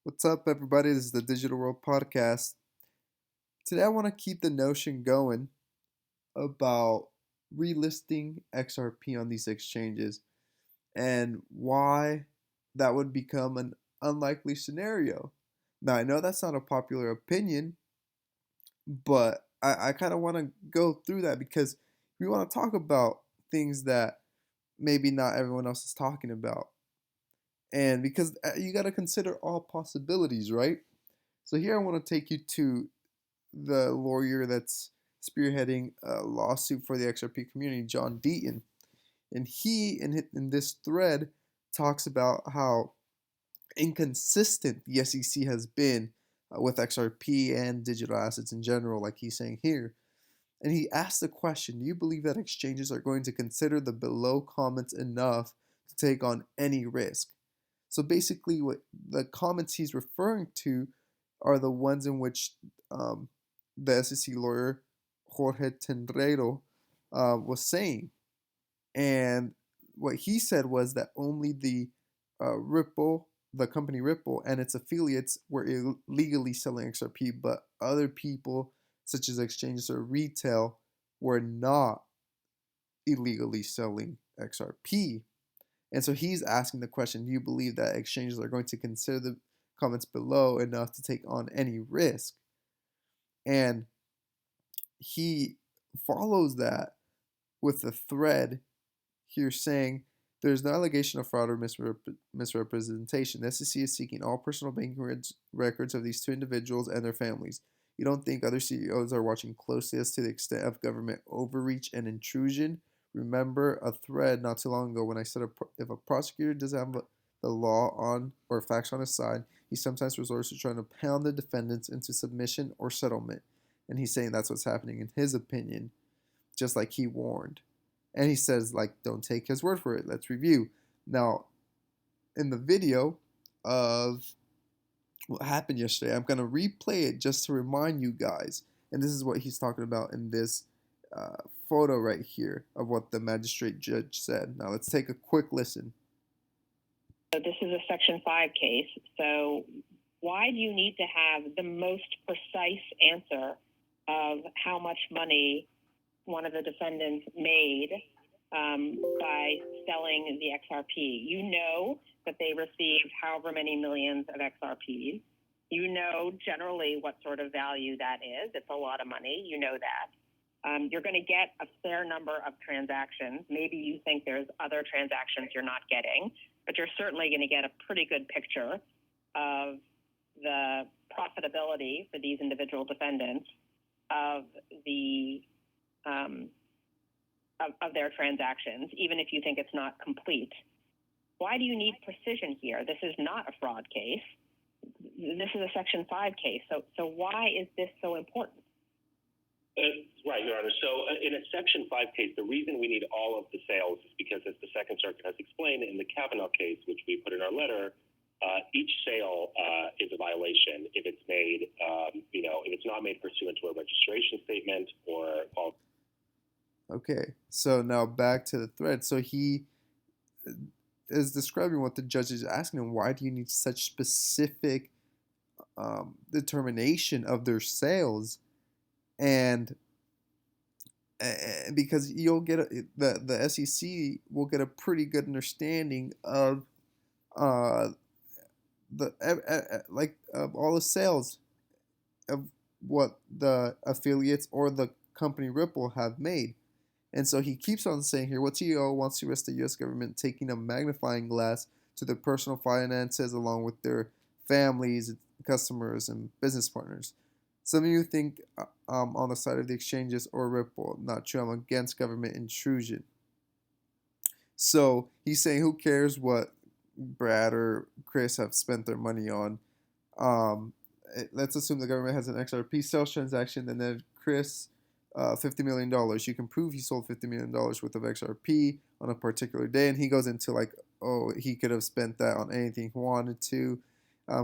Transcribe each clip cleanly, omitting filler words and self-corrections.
What's up, everybody? This is the Digital World Podcast. Today, I want to keep the notion going about relisting XRP on these exchanges and why that would become an unlikely scenario. Now, I know that's not a popular opinion, but I kind of want to go through that because we want to talk about things that maybe not everyone else is talking about. And because you got to consider all possibilities, right? So, here I want to take you to the lawyer that's spearheading a lawsuit for the XRP community, John Deaton. And he, in this thread, talks about how inconsistent the SEC has been with XRP and digital assets in general, like he's saying here. And he asked the question, do you believe that exchanges are going to consider the below comments enough to take on any risk? So basically, what the comments he's referring to are the ones in which the SEC lawyer Jorge Tenreiro was saying. And what he said was that only the Ripple, the company Ripple, and its affiliates were illegally selling XRP, but other people, such as exchanges or retail, were not illegally selling XRP. And so he's asking the question, do you believe that exchanges are going to consider the comments below enough to take on any risk? And he follows that with a thread here saying there's no allegation of fraud or misrepresentation. The SEC is seeking all personal banking records of these two individuals and their families. You don't think other CEOs are watching closely as to the extent of government overreach and intrusion? Remember a thread not too long ago when I said if a prosecutor doesn't have the law on or facts on his side, he sometimes resorts to trying to pound the defendants into submission or settlement. And he's saying that's what's happening in his opinion, just like he warned. And he says, like, don't take his word for it. Let's review. Now, in the video of what happened yesterday, I'm going to replay it just to remind you guys. And this is what he's talking about in this photo right here of what the magistrate judge said. Now, let's take a quick listen. So this is a Section 5 case. So why do you need to have the most precise answer of how much money one of the defendants made by selling the XRP? You know that they received however many millions of XRPs. You know generally what sort of value that is. It's a lot of money. You know that. You're going to get a fair number of transactions. Maybe you think there's other transactions you're not getting, but you're certainly going to get a pretty good picture of the profitability for these individual defendants of the of their transactions, even if you think it's not complete. Why do you need precision here? This is not a fraud case. This is a Section 5 case. So why is this so important? Right, Your Honor. So in a Section 5 case, the reason we need all of the sales is because, as the Second Circuit has explained in the Kavanaugh case, which we put in our letter, each sale is a violation if it's made, if it's not made pursuant to a registration statement or all. Okay, so now back to the thread. So he is describing what the judge is asking him. Why do you need such specific determination of their sales? And because you'll get the SEC will get a pretty good understanding of all the sales of what the affiliates or the company Ripple have made. And so he keeps on saying here, what CEO wants to risk the U.S. government taking a magnifying glass to their personal finances along with their families, customers, and business partners? Some of you think on the side of the exchanges or Ripple. Not true. I'm against government intrusion. So he's saying, who cares what Brad or Chris have spent their money on? Let's assume the government has an XRP sales transaction, and then Chris, $50 million. You can prove he sold $50 million worth of XRP on a particular day, and he goes into like, oh, he could have spent that on anything he wanted to.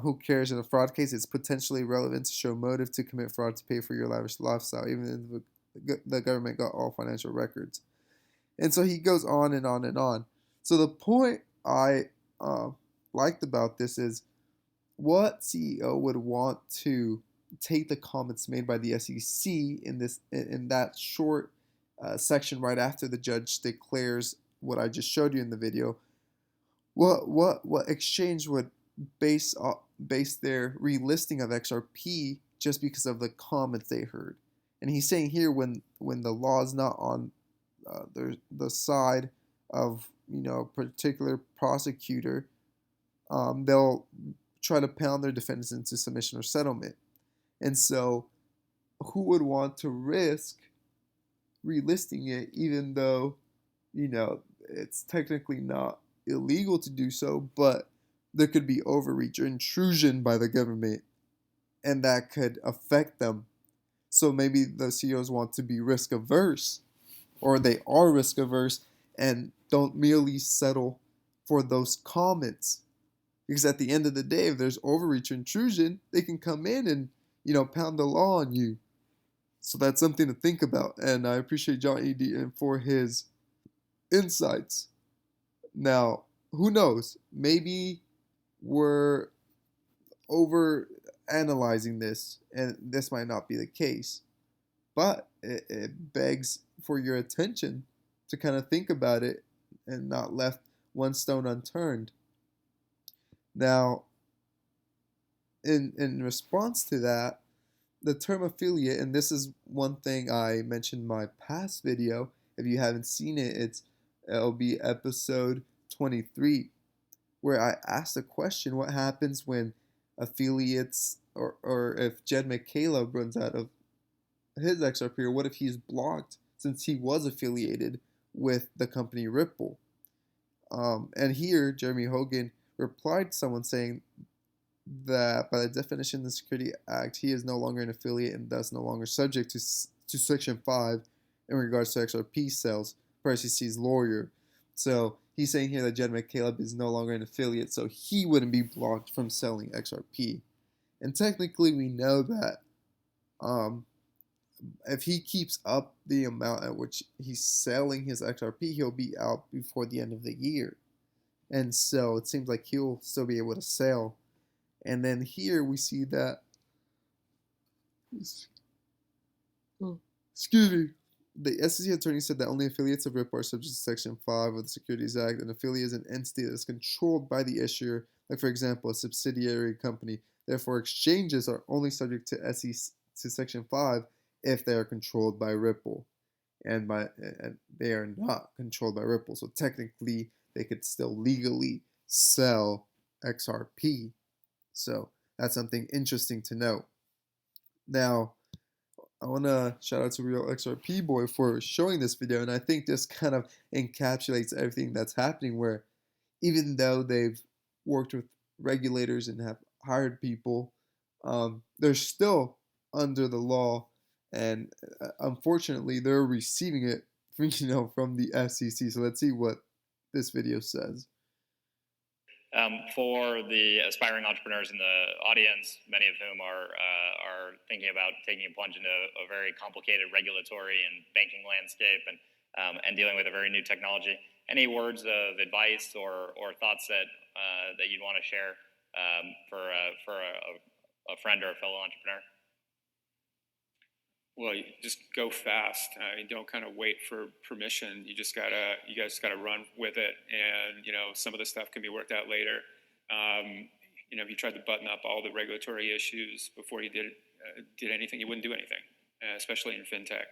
Who cares? In a fraud case, it's potentially relevant to show motive to commit fraud to pay for your lavish lifestyle, even if the government got all financial records. And so he goes on and on and on. So the point I liked about this is what CEO would want to take the comments made by the SEC in that short section right after the judge declares what I just showed you in the video? What exchange would base their relisting of XRP just because of the comments they heard? And he's saying here when the law is not on the side of a particular prosecutor, they'll try to pound their defendants into submission or settlement. And so, who would want to risk relisting it, even though it's technically not illegal to do so, but there could be overreach or intrusion by the government, and that could affect them. So maybe the CEOs want to be risk averse, or they are risk averse and don't merely settle for those comments. Because at the end of the day, if there's overreach or intrusion, they can come in and pound the law on you. So that's something to think about. And I appreciate John E. Deaton for his insights. Now, who knows? Maybe we're over analyzing this, and this might not be the case. But it begs for your attention to kind of think about it and not left one stone unturned. Now, in response to that, the term affiliate, and this is one thing I mentioned in my past video. If you haven't seen it, it'll be episode 23, where I asked the question: what happens when affiliates, or if Jed McCaleb runs out of his XRP, or what if he's blocked since he was affiliated with the company Ripple? And here, Jeremy Hogan replied to someone saying that by the definition of the Security Act, he is no longer an affiliate and thus no longer subject to Section 5 in regards to XRP sales per SEC's lawyer. So he's saying here that Jed McCaleb is no longer an affiliate, so he wouldn't be blocked from selling XRP. And technically, we know that if he keeps up the amount at which he's selling his XRP, he'll be out before the end of the year. And so it seems like he'll still be able to sell. And then here we see that, excuse me, the SEC attorney said that only affiliates of Ripple are subject to Section 5 of the Securities Act. An affiliate is an entity that is controlled by the issuer, like, for example, a subsidiary company. Therefore, exchanges are only subject to Section 5 if they are controlled by Ripple. And they are not controlled by Ripple. So technically, they could still legally sell XRP. So that's something interesting to note. Now, I want to shout out to Real XRP Boy for showing this video, and I think this kind of encapsulates everything that's happening, where even though they've worked with regulators and have hired people, they're still under the law, and unfortunately, they're receiving it from the SEC. So let's see what this video says. For the aspiring entrepreneurs in the audience, many of whom are thinking about taking a plunge into a very complicated regulatory and banking landscape and dealing with a very new technology, any words of advice or thoughts that you'd want to share for a friend or a fellow entrepreneur? Well, you just go fast. Don't kind of wait for permission. You guys gotta run with it. And some of the stuff can be worked out later. If you tried to button up all the regulatory issues before you did anything, you wouldn't do anything, especially in fintech.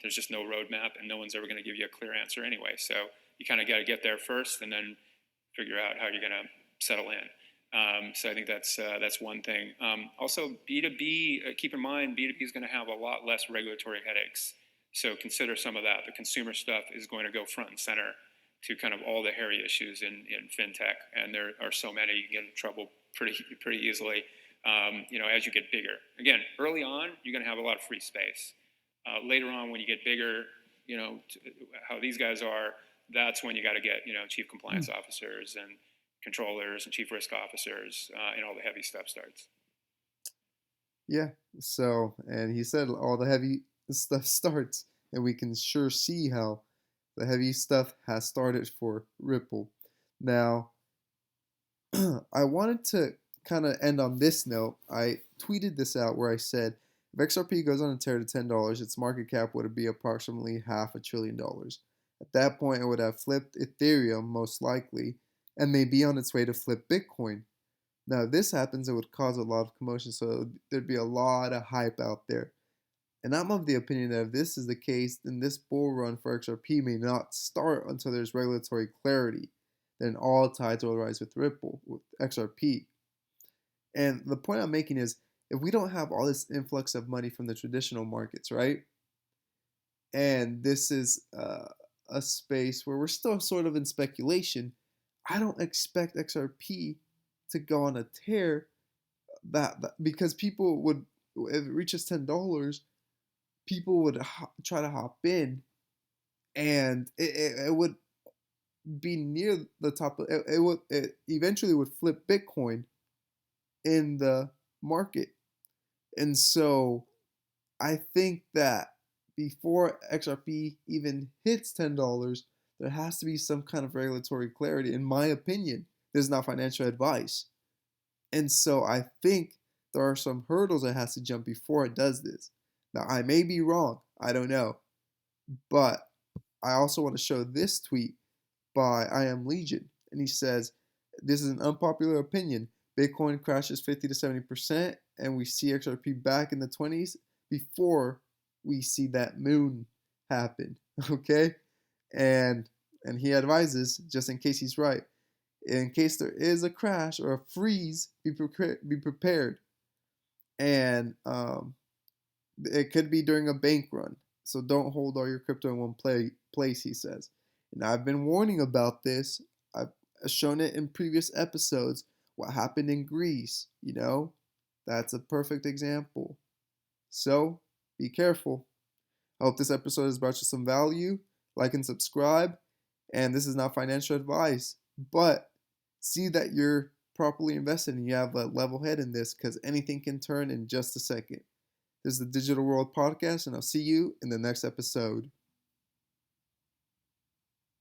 There's just no roadmap, and no one's ever going to give you a clear answer anyway. So you kind of got to get there first, and then figure out how you're going to settle in. So I think that's one thing. Also, B2B, keep in mind, B2B is going to have a lot less regulatory headaches. So consider some of that. The consumer stuff is going to go front and center to kind of all the hairy issues in fintech. And there are so many, you can get in trouble pretty easily, as you get bigger. Again, early on, you're going to have a lot of free space. Later on, when you get bigger, how these guys are, that's when you got to get, chief compliance officers and controllers and chief risk officers, and all the heavy stuff starts. Yeah. So, and he said all the heavy stuff starts, and we can sure see how the heavy stuff has started for Ripple. Now, I wanted to kind of end on this note, I tweeted this out where I said, if XRP goes on a tear to $10, its market cap would be approximately $500 billion. At that point, it would have flipped Ethereum, most likely, and may be on its way to flip Bitcoin. Now, if this happens, it would cause a lot of commotion, so there'd be a lot of hype out there. And I'm of the opinion that if this is the case, then this bull run for XRP may not start until there's regulatory clarity. Then all tides will rise with Ripple, with XRP. And the point I'm making is, if we don't have all this influx of money from the traditional markets, right? And this is a space where we're still sort of in speculation, I don't expect XRP to go on a tear that because people would, if it reaches $10, people would try to hop in, and it would be near the top. It eventually would flip Bitcoin in the market, and so I think that before XRP even hits $10, there has to be some kind of regulatory clarity. In my opinion, this is not financial advice. And so I think there are some hurdles it has to jump before it does this. Now, I may be wrong. I don't know. But I also want to show this tweet by I Am Legion. And he says, this is an unpopular opinion. Bitcoin crashes 50 to 70%, and we see XRP back in the 20s before we see that moon happen. Okay? And he advises, just in case he's right, in case there is a crash or a freeze, be prepared. And it could be during a bank run. So don't hold all your crypto in one place, he says. And I've been warning about this. I've shown it in previous episodes. What happened in Greece, that's a perfect example. So be careful. I hope this episode has brought you some value. Like and subscribe. And this is not financial advice, but see that you're properly invested and you have a level head in this, because anything can turn in just a second. This is the Digital World Podcast, and I'll see you in the next episode.